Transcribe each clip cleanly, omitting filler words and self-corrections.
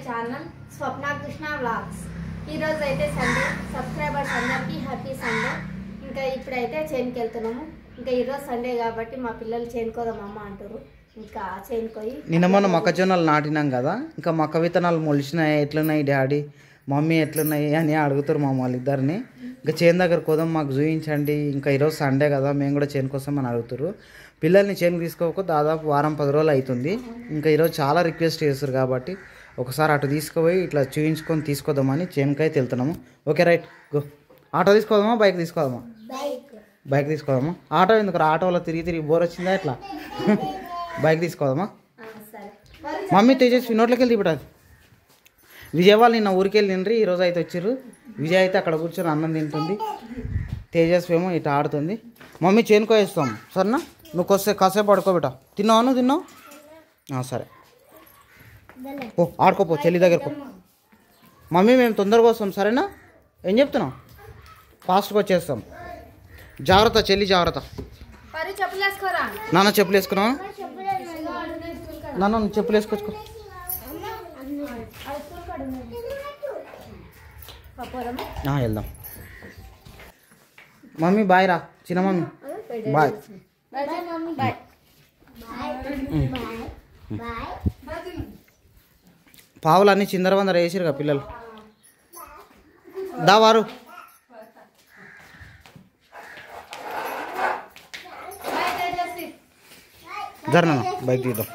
Channel స్వప్న Krishna vlogs. ఈరోజు అయితే Sunday, subscribers అందరికీ హ్యాపీ సండే. ఇంకా ఇప్పుడైతే చేనుకి వెళ్తున్నాము. ఇంకా ఈరోజు సండే కాబట్టి మా పిల్లలు చేనుకోదామమ్మ అంటారు. ఇంకా చేనుకోయి నిన్న మొన్న మొక్కజొన్నలు నాటినాం కదా, ఇంకా మొక్క విత్తనాలు మొలిచినాయి, ఎట్లున్నాయి డాడీ మమ్మీ ఎట్లున్నాయి అని అడుగుతారు మా వాళ్ళిద్దరిని. ఇంకా చేను దగ్గర కోదాం మాకు చూపించండి, ఇంకా ఈరోజు సండే కదా మేము కూడా చేను కోసం అని అడుగుతారు. పిల్లల్ని చేనుకు తీసుకోక దాదాపు వారం 10 రోజులు అవుతుంది. ఇంకా ఈరోజు చాలా రిక్వెస్ట్ చేస్తారు కాబట్టి ఒకసారి అటు తీసుకుపోయి ఇట్లా చూపించుకొని తీసుకోదామని చేనుకైతే వెళ్తున్నాము. Okay right go. ఆటో తీసుకోదామా బైక్ తీసుకోదామా? బైక్ తీసుకోదామా? ఆటో ఎందుకు? ఆటోలో తిరిగి బోర్ వచ్చిందా ఇట్లా? బైక్ తీసుకోదామా? మమ్మీ తేజస్వి నోట్లోకి వెళ్ళి ఇప్పుడు విజయ్ వాళ్ళు నిన్న ఊరికి వెళ్ళిండ్రి, ఈరోజు అయితే వచ్చారు. విజయ్ అయితే అక్కడ కూర్చొని అన్నం తింటుంది, తేజస్వి ఏమో ఇట్లా ఆడుతుంది. మమ్మీ చేనుకో వేస్తాం సరేనా? నువ్వు కాసేపు ఆడుకోబెట్టా. తిన్నావా? నువ్వు తిన్నావు? సరే ఓ ఆడుకోపో చెల్లి దగ్గరకు. మమ్మీ మేము తొందరగా వస్తాం సరేనా? ఏం చెప్తున్నావు? ఫాస్ట్గా వచ్చేస్తాం. జాగ్రత్త చెల్లి జాగ్రత్త. నాన్న చెప్పులు వేసుకున్నావా? నాన్న నువ్వు చెప్పులు వేసుకొచ్చుకో. వెళ్దాం. మమ్మీ బాయ్ రా. చిన్న మమ్మీ బాయ్. పావులు అన్నీ చిందరవందర వేసిరుగా పిల్లలు. దావారు జరనా బైక్ తీద్దాం.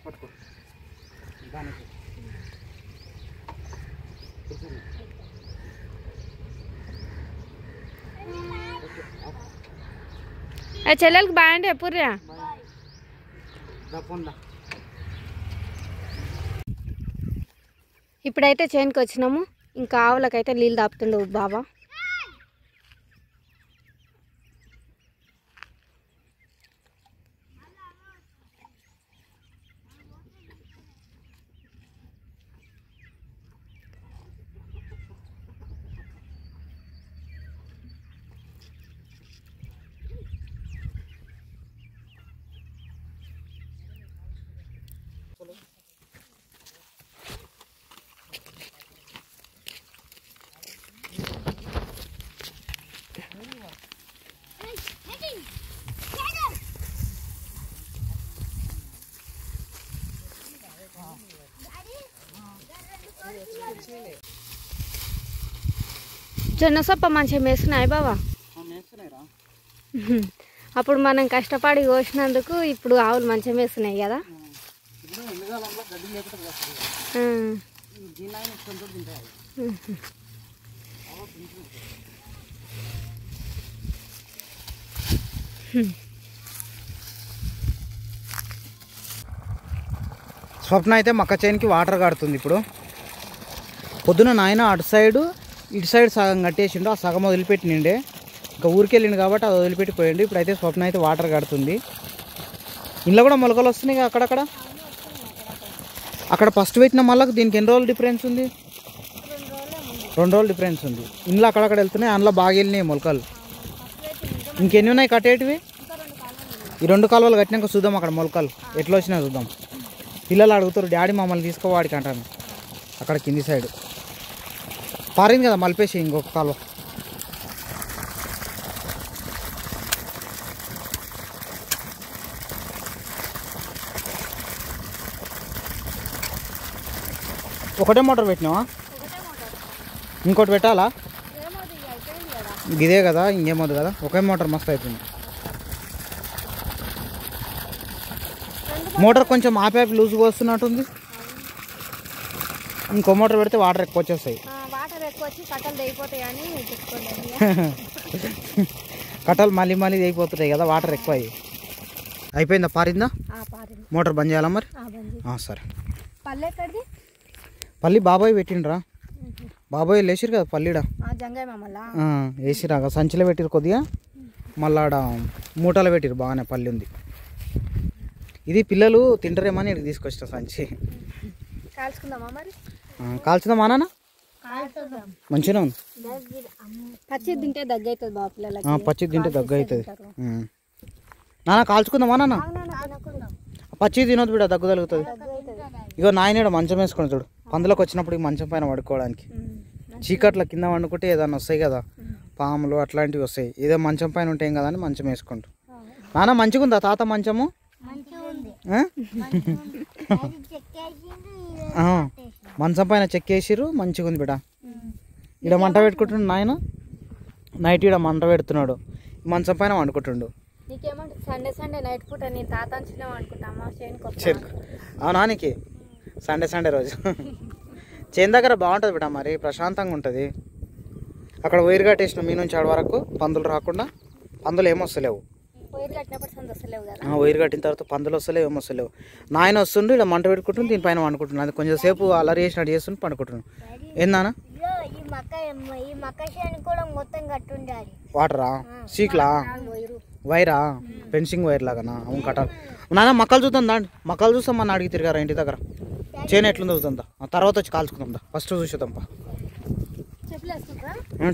పట్టుకో చెల్లెలకి బాయ్ అంటే ఎప్పుడురా? ఇప్పుడైతే చేనుకి వచ్చినాము. ఇంకా ఆవులకైతే నీళ్ళు దాపుతుండవు బాబా. జొన్న సొప్ప మంచిగా మేస్తున్నాయి బావా. అప్పుడు మనం కష్టపడి కోసినందుకు ఇప్పుడు ఆవులు మంచిగా మేస్తున్నాయి కదా. స్వప్న అయితే మక్క చేనుకి వాటర్ కడుతుంది. ఇప్పుడు పొద్దున నాయన అటు సైడు ఇటు సైడ్ సగం కట్టేసిండు, ఆ సగం వదిలిపెట్టిండే. ఇంకా ఊరికి వెళ్ళిండు కాబట్టి అది వదిలిపెట్టిపోయిండు. ఇప్పుడైతే స్వప్న అయితే వాటర్ కడుతుంది. ఇంట్లో కూడా మొలకలు వస్తున్నాయి అక్కడక్కడ. అక్కడ ఫస్ట్ పెట్టిన మళ్ళీ దీనికి ఎన్ని రోజులు డిఫరెన్స్ ఉంది? 2 రోజులు డిఫరెన్స్ ఉంది. ఇంట్లో అక్కడక్కడ వెళ్తున్నాయి, అందులో బాగా వెళ్ళినాయి మొలకలు. ఇంకెన్ని ఉన్నాయి కట్టేటివి? ఈ 2 కాలువలు కట్టినాక చూద్దాం అక్కడ మొలకలు ఎట్లా వచ్చినా చూద్దాం. పిల్లలు అడుగుతారు డాడీ మమ్మల్ని తీసుకోవాడికి అంటాను. అక్కడ కింది సైడ్ పారింది కదా మలిపేసి ఇంకొక కాలువ. ఒకటే మోటార్ పెట్టినావా? ఇంకోటి పెట్టాలా? ఇదే కదా, ఇంకేమోదు కదా. ఒకే మోటార్ మస్తు అవుతుంది. మోటార్ కొంచెం ఆపి లూజ్గా వస్తున్నట్టుంది. ఇంకో మోటార్ పెడితే వాటర్ ఎక్కువ వచ్చేస్తాయి. కట్టలు మళ్ళీ అయిపోతున్నాయి కదా, వాటర్ ఎక్కువ అయ్యి. అయిపోయిందా? పారిందా? మోటార్ బంద్ చేయాలా మరి? సరే. పల్లి బాబాయ్ పెట్టిండ్రా. బాబాయ్ లేచిరు కదా పల్లీడ జంగాయ మామలా వేసిరాగా సంచిలో పెట్టిరు కొద్దిగా మళ్ళీ ఆడ మూటలో పెట్టిరు బాగానే పల్లి ఉంది. ఇది పిల్లలు తింటారేమని ఇక్కడికి తీసుకొచ్చిన సంచి. కాల్చుకుందామా మరి? కాల్చుదామా నాన్న? మంచిగా ఉంది. పచ్చి తింటే దగ్గు అవుతుంది బాబు పిల్లలకి. పచ్చి తింటే దగ్గు అవుతుంది. నాన్న కాల్చుకుందామా నాన్న? పచ్చి తినొద్దు బిడ్డ, దగ్గు తగులుతుంది. ఇగో నాయన మంచం వేసుకుని చూడు, పందులకు వచ్చినప్పుడు మంచం పైన పడుకోవడానికి. చీకట్ల కింద వండుకుంటే ఏదన్నా వస్తాయి కదా, పాములు అట్లాంటివి వస్తాయి. ఏదో మంచం పైన ఉంటాయి కదా అని మంచం వేసుకుంటూ. నాన్న మంచిగా ఉందా తాత మంచము? మంచం పైన చెక్కేసిరు, మంచిగా ఉంది బిడ్డ. ఇక్కడ మంట పెట్టుకుంటుండు నాయన, నైట్ ఇక్కడ మంట పెడుతున్నాడు, మంచం పైన వండుకుంటుండు. నీకేమంటే సండే సండే నైట్ పూట నేను తాత చిన్న అనుకుంటామా చేనుకు? అవునా, నీకు సండే సండే రోజు చేను దగ్గర బాగుంటుంది బిడ్డ, మరి ప్రశాంతంగా ఉంటుంది. అక్కడ వైరు కట్టేసిన మీ నుంచి ఆడ వరకు పందులు రాకుండా. పందులు ఏమొస్తలేవు, వైరు కట్టిన తర్వాత పందులు వస్తలేవు, ఏమొస్తలేవు. నాయన వస్తుండు, ఇక్కడ మంట పెట్టుకుంటుంది, దీనిపైన వండుకుంటున్నాను. అది కొంచెం సేపు అల్లరి చేసినట్టు చేస్తుంటే పండుకుంటున్నాను. ఏందానా వాటరా సీక్లా వైరా ఫెన్సింగ్ వైర్ లాగానా? అవును కట్టాలి. నాన్న మక్కలు చూద్దాం దాండి, మక్కలు చూస్తాం మన అడిగి తిరిగారా ఇంటి దగ్గర. చేను ఎట్లుందో చూద్దా, తర్వాత వచ్చి కాల్చుకుందా. ఫస్ట్ చూసేద్దాంపా.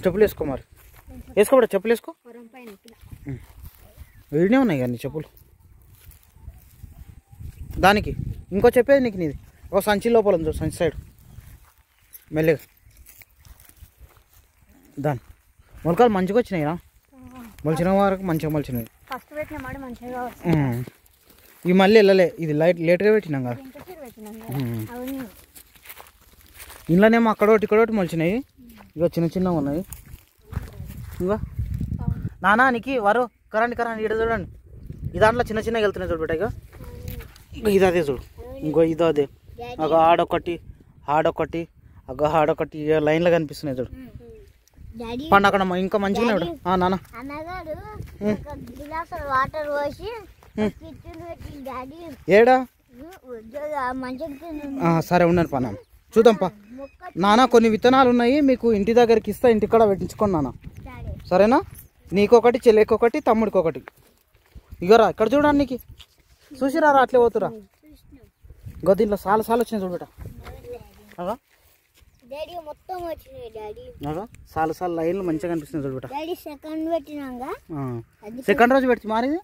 చెప్పులు వేసుకో మరి, వేసుకోబడ చెప్పులు వేసుకో. వీడినే ఉన్నాయి కానీ చెప్పులు దానికి. ఇంకో చెప్పేది నీకు, నీది ఒక సంచి లోపల ఉంది, సంచి సైడ్ మెల్లిగా. దాని మొలకలు మంచిగా వచ్చినాయిరా, మొలిచిన వరకు మంచిగా మొలిచినాయి. ఇవి మళ్ళీ వెళ్ళలే, ఇది లేట్గా పెట్టినాం కదా. ఇంట్లోనేమో అక్కడోటి ఇక్కడోటి మొలిచినాయి, ఇక చిన్న చిన్నగా ఉన్నాయి. ఇంకా నానా నీకు వరు కరెంట్ ఇక్కడ చూడండి, ఈ దాంట్లో చిన్న చిన్నగా వెళ్తున్నాయి చూడు బిడ్డ. ఇక ఇది అదే చూడు, ఇంకో ఇదో అదే. అగ ఆడొకటి ఆడొకటి అగ ఆడొకటి లైన్లో కనిపిస్తున్నాయి చూడు. పండు అక్కడ ఇంకా మంచిగా నాన్న. ఏడా సరే ఉండండి పా నాన్న, చూద్దాం పా నాన్న. కొన్ని విత్తనాలు ఉన్నాయి మీకు ఇంటి దగ్గరికి ఇస్తా, ఇంటికాడ పెట్టించుకోండి నాన్న, సరేనా? నీకొకటి, చెల్లెకొకటి, తమ్ముడికి ఒకటి. ఇగోరా ఇక్కడ చూడండి, నీకు చూసిరా అట్లే పోతురా. ఇంకో దీంట్లో సాలు సాలు వచ్చినాయి చూడట. సాలు సాలు లైన్లు మంచిగా కనిపిస్తుంది చూడట. సెకండ్ రోజు పెట్టి మారింది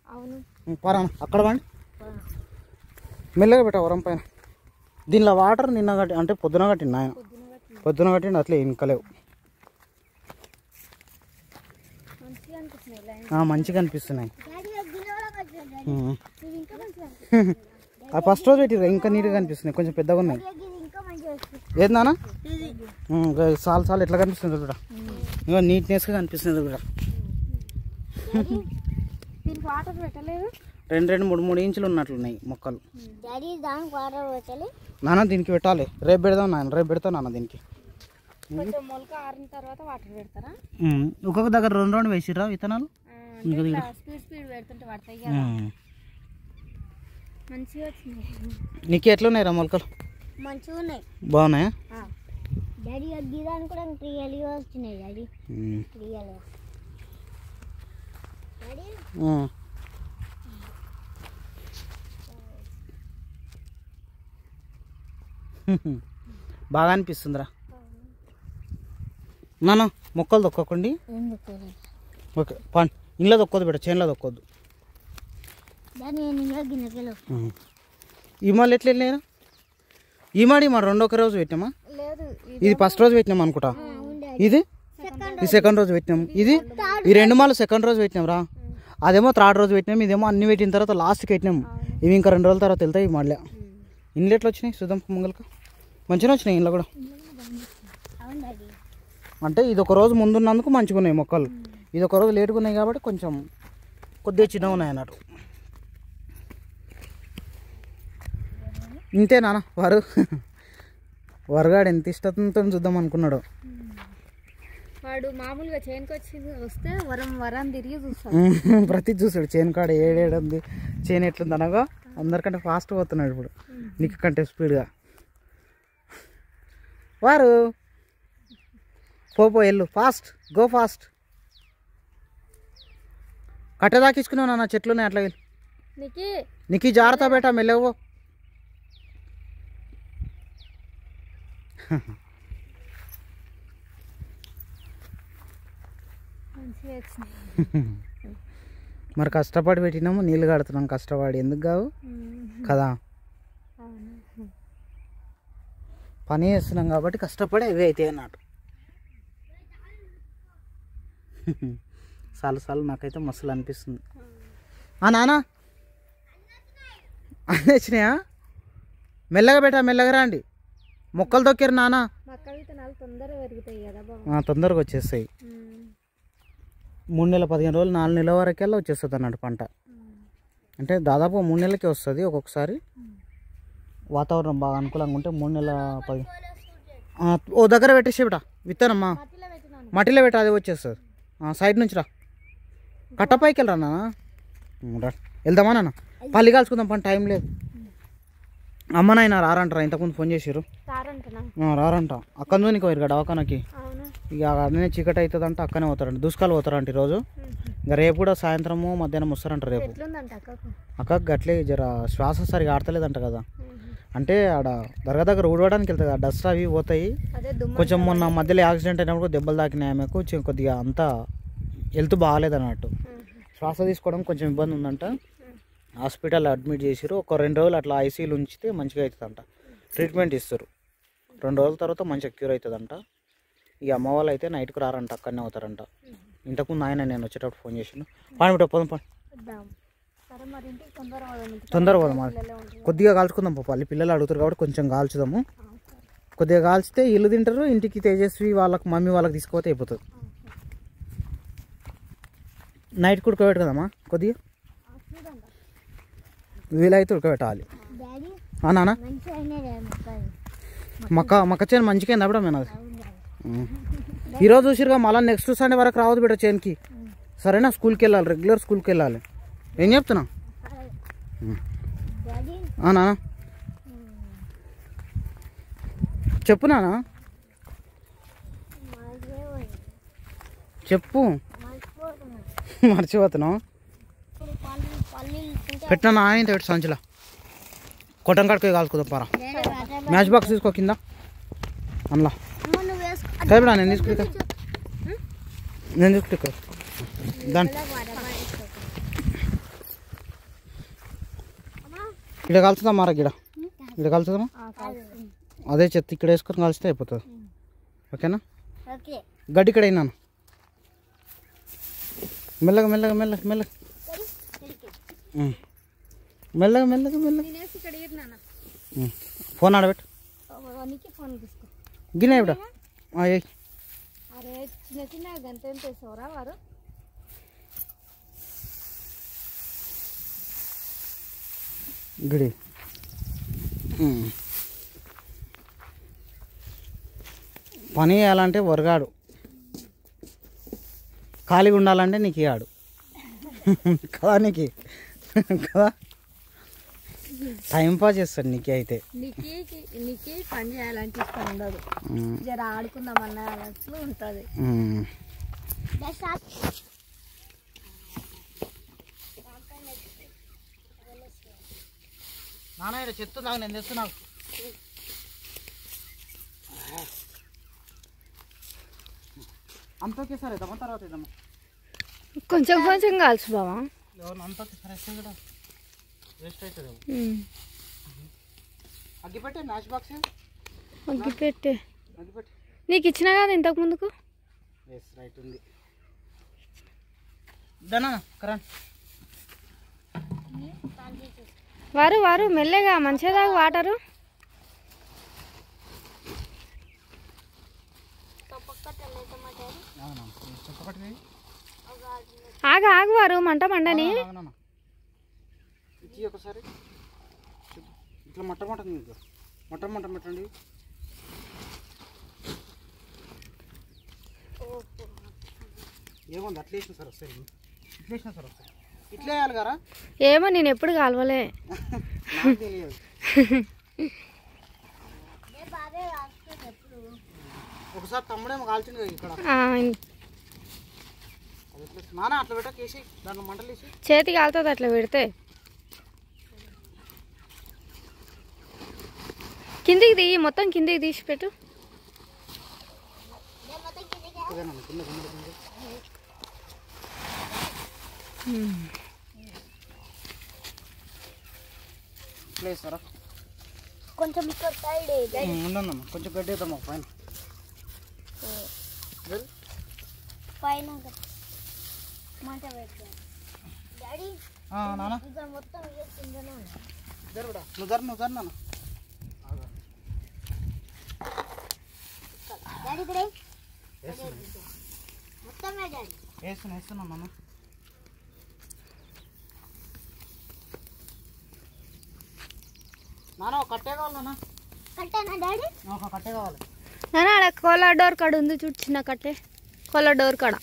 పరా అక్కడ పండి మెల్లగా పెట్ట వరం పైన. దీనిలో వాటర్ నిన్న కట్టి అంటే పొద్దున కట్టిండు ఆయన, పొద్దున కట్టిండు అట్లే ఇంకలేవు. మంచిగా అనిపిస్తున్నాయి. ఫస్ట్ రోజు పెట్టిరు ఇంకా నీట్గా కనిపిస్తున్నాయి, కొంచెం పెద్దగా ఉన్నాయి. ఏది నాన్న సాలు సాలు ఎట్లా కనిపిస్తుంది చూడ, ఇంకా నీట్నెస్గా కనిపిస్తుంది చూడ. 2-3 ఇంచులు ఉన్నట్లున్నాయి మొక్కలు. నాన్న దీనికి పెట్టాలి, రేపు పెడదాం నాన్న, రేపు పెడతాను నాన్న దీనికి. ఒక్కొక్క దగ్గర 2 వేసిర్రా విత్తనాలు. నీకు ఎట్లున్నాయిరా మొలకలు? బాగున్నాయా? బాగా అనిపిస్తుందిరా నాన్న. మొక్కలు దొక్కకండి, ఓకే పండి. ఇంట్లో దొక్కొద్దు బిడ్డ, చేనులో దొక్కొద్దు. ఈ మళ్ళీ ఎట్లా వెళ్ళినా ఈ మాడి మా 2వ రోజు పెట్టినామా? ఇది ఫస్ట్ రోజు పెట్టినాం అనుకుంటా, ఇది సెకండ్ రోజు పెట్టినాం. ఇది ఈ 2 మాలు సెకండ్ రోజు పెట్టినాం రా. అదేమో థర్డ్ రోజు పెట్టినాం, ఇదేమో అన్ని పెట్టిన తర్వాత లాస్ట్కి పెట్టినాం. ఇవి ఇంకా 2 రోజుల తర్వాత వెళ్తాయి మళ్ళీ. ఇండ్లు ఎట్లా వచ్చినాయి చూద్దాం ముంగలక. మంచిగా వచ్చినాయి ఇంట్లో కూడా, అంటే ఇది ఒక రోజు ముందున్నందుకు మంచిగా ఉన్నాయి మొక్కలు. ఇది ఒక రోజు లేటుగా ఉన్నాయి కాబట్టి కొంచెం కొద్దిగా చిన్నగా ఉన్నాయి అన్నట్టు. ఇంతే నాన్న. వరగాడు ఎంత ఇష్టంతో చూద్దాం అనుకున్నాడు. వాడు మామూలుగా చేనుకి వస్తే వరం తిరిగి చూస్తాడు, ప్రతి చూసాడు చేను కాడ ఏడేడుంది, చేను ఎట్లుంది అనగా. అందరికంటే ఫాస్ట్ పోతున్నాడు ఇప్పుడు, నీకు కంటే స్పీడ్గా. వారు పో వెళ్ళు ఫాస్ట్ గో ఫాస్ట్. కట్టె దాకించుకున్నావు నాన్న, చెట్లు ఉన్నాయి అట్లా వెళ్ళి. నీకు జాగ్రత్త బేటా, మెల్లవో. మరి కష్టపడి పెట్టినాము, నీళ్ళు కడుతున్నాం కష్టపడి, ఎందుకు కావు కదా. పని చేస్తున్నాం కాబట్టి కష్టపడి ఇవి అయితే అన్నట్టు. సాలు నాకైతే మస్తులు అనిపిస్తుంది. నాన్న అన్నీ వచ్చినాయా? మెల్లగా బేటా, మెల్లగా రండి. మొక్కలు తొక్కారు నాన్న, తొందరగా వచ్చేస్తాయి. 3 నెలల 15 రోజులు 4 నెలల వరకెల్లా వచ్చేస్తుంది అన్నట్టు పంట. అంటే దాదాపు 3 నెలలకే వస్తుంది ఒక్కొక్కసారి. వాతావరణం బాగా అనుకూలంగా ఉంటే 3 నెలల 10. ఓ దగ్గర పెట్టేసి బిట విత్తనమ్మా, మట్టిలో పెట్ట, అది వచ్చేస్తుంది. సైడ్ నుంచి రా, కట్టపైకి వెళ్ళరా నాన్న. వెళ్దామా నాన్న? పల్లి కాల్చుకుందాం పని, టైం లేదు. అమ్మనైనా రారంటారా? ఇంతకుముందు ఫోన్ చేసారు, రారంట. అక్కడ నుంచి పోయారు కదా దవాఖానకి. ఇక అన్నీ చీకటి అవుతుంది అంటే అక్కనే పోతారంట, దుష్కాలు పోతారంట ఈరోజు. ఇంకా రేపు కూడా సాయంత్రము మధ్యాహ్నం వస్తారంట రేపు. అక్కకి గట్లే జర శ్వాస సరిగా ఆడతలేదంట కదా. అంటే ఆడ దగ్గర ఊడవడానికి వెళ్తుంది, ఆ డస్ట్ అవి పోతాయి. కొంచెం మొన్న మధ్యలో యాక్సిడెంట్ అయినప్పుడు దెబ్బలు తాకినాయి ఆమెకు, కొద్దిగా అంతా హెల్త్ బాగాలేదు అన్నట్టు. శ్వాస తీసుకోవడం కొంచెం ఇబ్బంది ఉందంట. హాస్పిటల్ అడ్మిట్ చేసారు. ఒక 2 రోజులు అట్లా ఐసీయూలో ఉంచితే మంచిగా అవుతుందంట. ట్రీట్మెంట్ ఇస్తారు. 2 రోజుల తర్వాత మంచిగా క్యూర్ అవుతుందంట. ఇక అమ్మ వాళ్ళు అయితే నైట్కి రారంట, అక్కడనే అవుతారంట. ఇంతకుముందు ఆయన నేను వచ్చేటప్పుడు ఫోన్ చేసాను. పాని పోదాం పని, తొందరగా పోదాం. కొద్దిగా కాల్చుకుందాం పల్లి, పిల్లలు అడుగుతారు కాబట్టి కొంచెం కాల్చుదాము. కొద్దిగా కాల్చితే ఇల్లు తింటారు, ఇంటికి తేజస్వి వాళ్ళకి మమ్మీ వాళ్ళకి తీసుకుపోతే అయిపోతుంది. నైట్ కూడా ఉడకబెట్టుకుందామా కొద్దిగా, వీలైతే ఉడకబెట్టాలి. నాన్న మక్క చేను మంచిగా అయింది అప్పుడు మేము. అది ఈరోజు చూసిరుగా, మళ్ళీ నెక్స్ట్ సండే వరకు రావద్దు బిడ్డ చేనుకి, సరేనా? స్కూల్కి వెళ్ళాలి, రెగ్యులర్ స్కూల్కి వెళ్ళాలి. ఏం చెప్తున్నా నాన్న? చెప్పు నాన్న, చెప్పు. మర్చిపోతున్నావు? పెట్టినా ఆయన పెట్టి సంచులా, కొట్టం కాడికి కాల్చుకుందాం పారా. మ్యాచ్ బాక్స్ తీసుకో కింద అందులో కదా, నేను తీసుకుంటా దాని ఇక్కడ కాల్చుదాం మారా, ఇక్కడ కాల్చుదామా? అదే చెత్త ఇక్కడ వేసుకొని కాల్చితే అయిపోతుంది. ఓకేనా? గడ్డి ఇక్కడ అయినాను. మెల్లగా మెల్లగా మెల్లగా మెల్లగా మెల్లగా మెల్లగా మెల్లగా. ఫోన్ ఆడబెట్టు, గిన్నె బిడ్డ. గిడి పని చేయాలంటే వరగాడు, ఖాళీగా ఉండాలంటే నీకు ఆడు కదా, నీకు కదా టైం పాస్ చేస్తాడు. నీకే అయితే నీకు పని చేయాలంటే ఇష్టం ఉండదు, జర ఆడుకుందామన్నా ఉంటుంది. నాన్న చెత్త నాకు నేను తెస్తున్నాను. అంతకే సరే ఇద్దామా, తర్వాత ఇద్దామా? కొంచెం కొంచెం కాల్చు బావా, అంతకే సరే ఇస్తే కూడా వేస్ట్ అవుతుంది. అగ్గిపెట్టే మ్యాచ్ బాక్స్, అగ్గిపెట్టే నీకు ఇచ్చినా కదా ఇంతకు ముందుకు. రైట్ ఉంది. దానా కరణ్ వారు మెల్లగా మంచిగా తాగు వాటరు. ఆగు వారు, మంట మండని. ఒకసారి ఇట్లా మట్ట పెట్టండి. ఏముంది అట్లా వేసిన సార్ వస్తాయి, ఇట్లా వేసిన సార్ వస్తాయి. ఇట్లా వేయాలి కదా? ఏమో నేను ఎప్పుడు కాలవలే. ఒక ఒకసారి తమ్ముడేమో కాల్చింది ఇక్కడ. నాన్న అట్లా పెట్టకేసి దాంట్లో మంటలు వేసి చేతి కాలుతుంది అట్లా పెడితే. కిందికి దిగి, మొత్తం కిందికి తీసి పెట్టు. వేస్తారా కొంచెం ఉండమ్మా, కొంచెం గడ్డి వేద్దాం పైన పైన మంట పెట్టాలి. నాన్న మొత్తం నువ్వు నాన్న వేస్తున్నా నాన్న. నాన్న ఒక కట్టే కావాలి నాన్న. కట్టేనా డాడీ? ఒక కట్టే కావాలి నాన్న. ఆడ కోలా డోర్ కాడ ఉంది చూడు, చిన్న కట్టే. కోలా డోర్ కాడ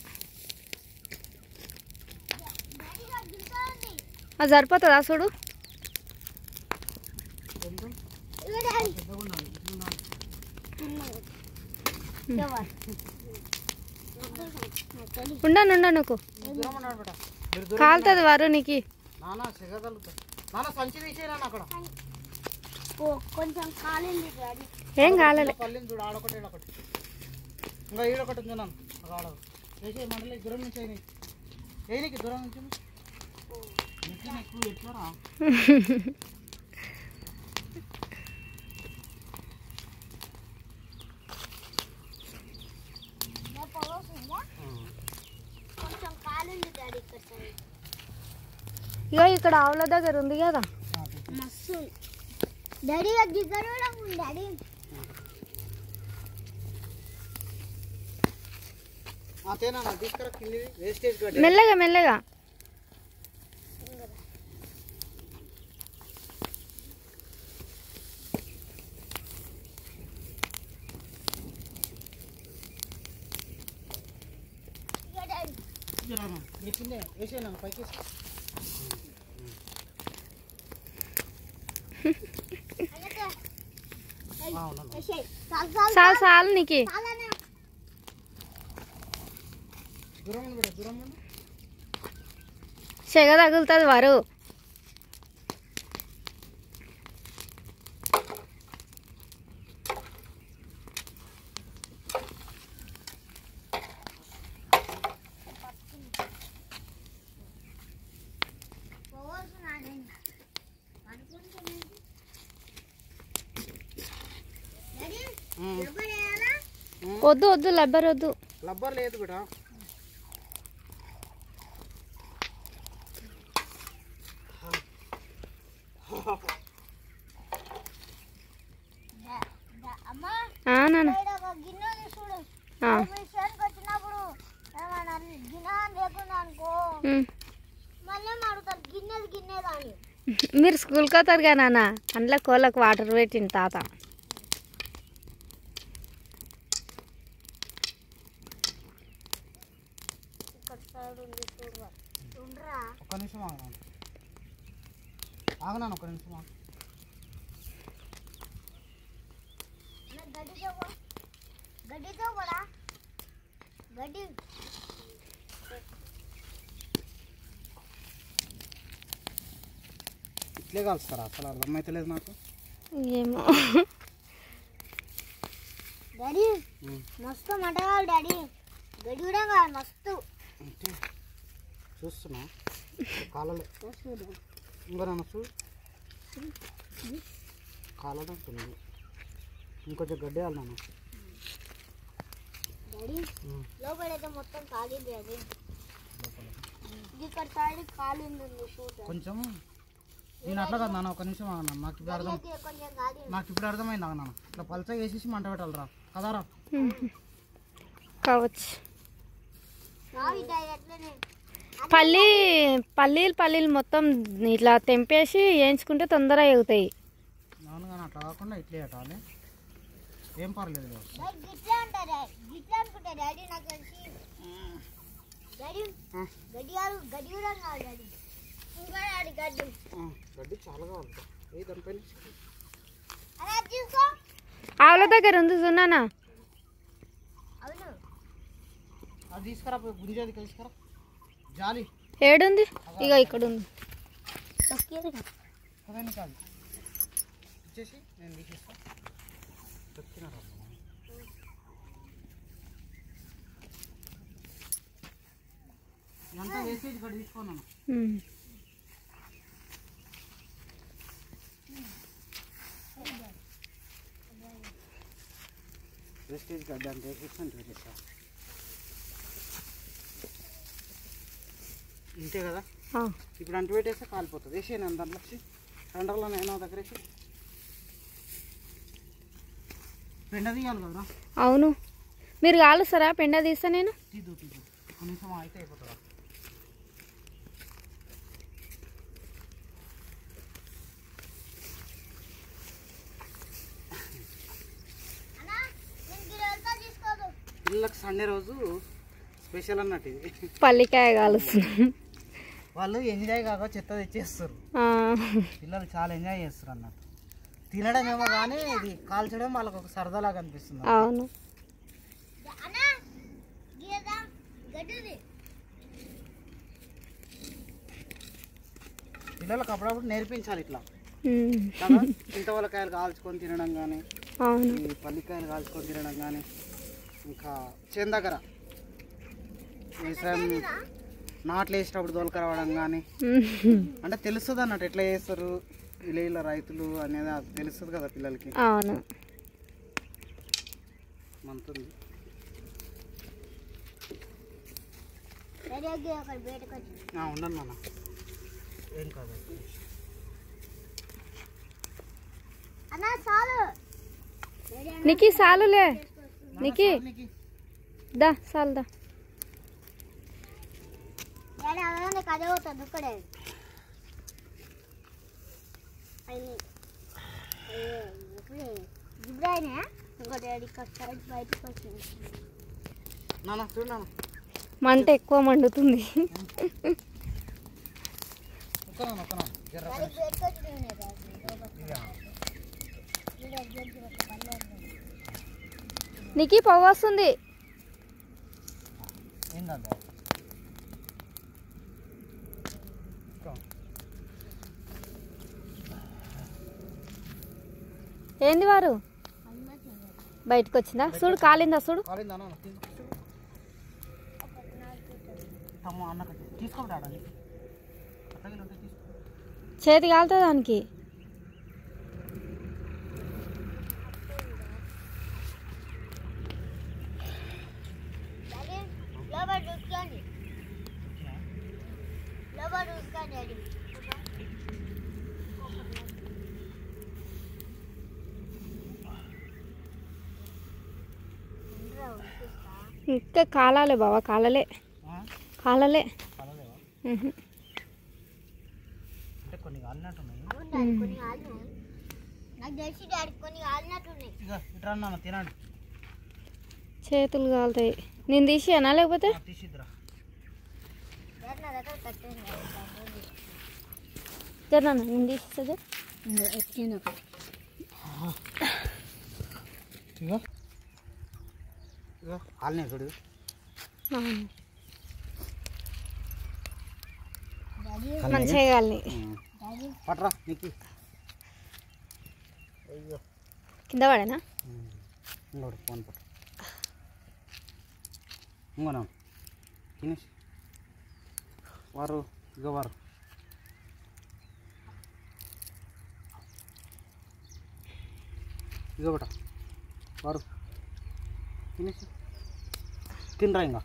అది సరిపోతుందా చూడు. ఉండను నువ్వు కాలుతుంది వరునికి. కొంచెం కాలింది ఏం కాలేదు. పల్లింది చూడు, ఆడొకటి ఈడొకటి. ఇంకా ఈడొకటి ఉంది నాన్న. వేసే మంటలు దూరం నుంచి అయినాయి. ఏనికి దూరం నుంచి ఎక్కువ ఎట్లారా. ఇగో ఇక్కడ ఆవుల దగ్గర ఉంది కదా. డాడీ గిగ్గర డాడీ మెల్లగా మెల్లగా. పైకి చాలు చాలు నీకు. సెగ తగులుతుంది వారు. వద్దు వద్దు, లబ్బర్ వద్దు. లబ్బర్ లేదు బిడ్డ. నాన్న వచ్చినప్పుడు గిన్నె లేకుండా అనుకో మళ్ళీ అడుగుతారు గిన్నెది గిన్నెదా అని. మీరు స్కూల్కి వస్తారు కదా నాన్న, అందులో కోళ్ళకు వాటర్ పెట్టింది తాత. ఒక్క నిమిషం ఆగనా, ఒక్క నిమిషం గడ్డితో కూడా గడ్డి ఇట్లే కలుస్తారా? అసలు అర్థమైతలేదు నాకు. ఏమో డాడీ మస్తు మంట కావాలి డాడీ. గడ్డి కూడా కావాలి మస్తు. చూస్తున్నా కాలలే ఇంకా నాన్న చూడు కాలదంటుంది. ఇంకొంచెం గడ్డి వేయాలి నాన్న. డాడీ లోపలైతే మొత్తం కాలింది. అది ఇక్కడ సైడ్ కాలింది షూట్ కొంచెం. నేను అట్లా కదా నాన్న, ఒక నిమిషం ఆగన్నా. నాకు ఇప్పుడు అర్థమైంది ఆగన్నా. ఇట్లా పల్చగా వేసేసి మంట పెట్టాలరా కదారా. కావచ్చు. పల్లీలు మొత్తం ఇట్లా తెంపేసి వేయించుకుంటే తొందరగా ఎగుతాయి. అవును కానీ అట్లా కాకుండా ఇట్లే పెట్టాలి. ఏం పర్లేదు. గడ్డి చాలా కావాలి. దానిపైన ఆవుల దగ్గర ఉంది సున్నానా. అది తీసుకురా గుంజేది తీసుకురా జాలి ఏడుంది ఇక ఇక్కడ ఉంది అదేమి కాదు ఇచ్చేసి నేను తీసేస్తా చెప్తున్నారు ఇదంతా వేసేది ఇక్కడ తీసుకున్నాను వేస్టేజ్ గడ్డ అంటే వేసేస్తా ఇంతే కదా ఇప్పుడు అంటు పెట్టేస్తే కాలిపోతుంది వేసే నేను దాంట్లో వచ్చి రెండర్లో నేను దగ్గర వేసి పెండ తీయాలి కదరా అవును మీరు కాలుస్తారా పెండ తీస్తా నేను తీదు కనీసం అయితే అయిపోతుందా పిల్లలకు సండే రోజు స్పెషల్ అన్నట్టు ఇది పల్లికాయ కాలుస్తున్నాం వాళ్ళు ఎంజాయ్ కాక చెత్త తెచ్చేస్తారు పిల్లలు చాలా ఎంజాయ్ చేస్తారు అన్నట్టు తినడం ఏమో కానీ ఇది కాల్చడం వాళ్ళకి ఒక సరదాలాగా అనిపిస్తుంది అవును పిల్లలకు అప్పుడప్పుడు నేర్పించాలి ఇట్లా చింతవలకాయలు కాల్చుకొని తినడం కానీ ఈ పల్లికాయలు కాల్చుకొని తినడం కానీ ఇంకా చేను దగ్గర నాట్లు వేసేటప్పుడు దొలకరవడం కానీ అంటే తెలుస్తుంది అన్నట్టు ఎట్లా చేస్తారు ఇలా రైతులు అనేది తెలుస్తుంది కదా పిల్లలకి అవును మంతుంది ఉండను నాన్న ఏం కాదు నీకు సాలులే నీకు దా సాలు దా అదే అవుతుంది ఇక్కడే ఇప్పుడైనా ఇంకోటి బయటకు వచ్చింది నాన్న చూడు నాన్న మంట ఎక్కువ మండుతుంది నీకు పొగ వస్తుంది ఏంది వారు బయటకు వచ్చిందా చూడు కాలిందా చూడు చేతి కాలుతుంది దానికి ఇంకా కాలాలే బావా కాలలే కాలలే చేతులు కాలుతాయి నేను తీసేనా లేకపోతే నేను తీసేది చూడు మంచిగా కాలి పట్రా నీకు కింద పడేనా ఇంకోటి ఫోన్ పట్టు ఇంకోనా తినేసి వారు ఇక వారు ఇక బట వారు తినేసి తినరా ఇంకా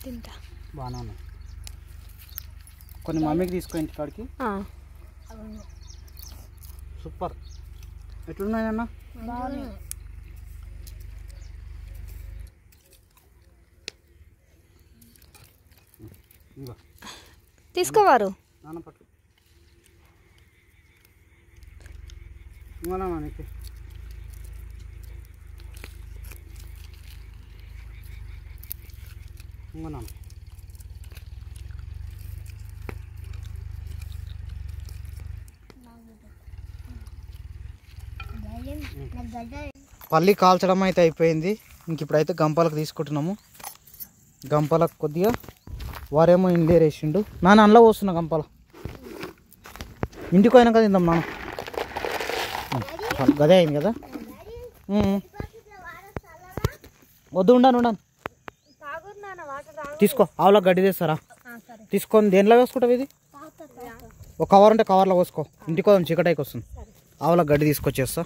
తింటా బాగానే ఉన్నాయి కొన్ని మమ్మీకి తీసుకో ఇంటికాడికి సూపర్ ఎట్లున్నాయన్న ఇంకా తీసుకోవారు నాన్న పట్టు ఇంకోనా నీకు ఇంకోనా పల్లి కాల్చడం అయితే అయిపోయింది ఇంక ఇప్పుడైతే గంపలకు తీసుకుంటున్నాము గంపలకు కొద్దిగా వారేమో ఇండ్లేరు వేసిండు. నాన్న అందులో పోస్తున్నా గంపల. ఇంటికి పోయినాక తిందాం నాన్న. గదే అయింది కదా. వద్దు ఉండాను. తీసుకో, ఆవులో గడ్డి తెస్తారా? తీసుకొని దేనిలో వేసుకుంటావు? ఇది ఒక కవర్ ఉంటే కవర్లో పోసుకో. ఇంటికి చీకటైకి వస్తుంది. ఆవులో గడ్డి తీసుకొచ్చేస్తా.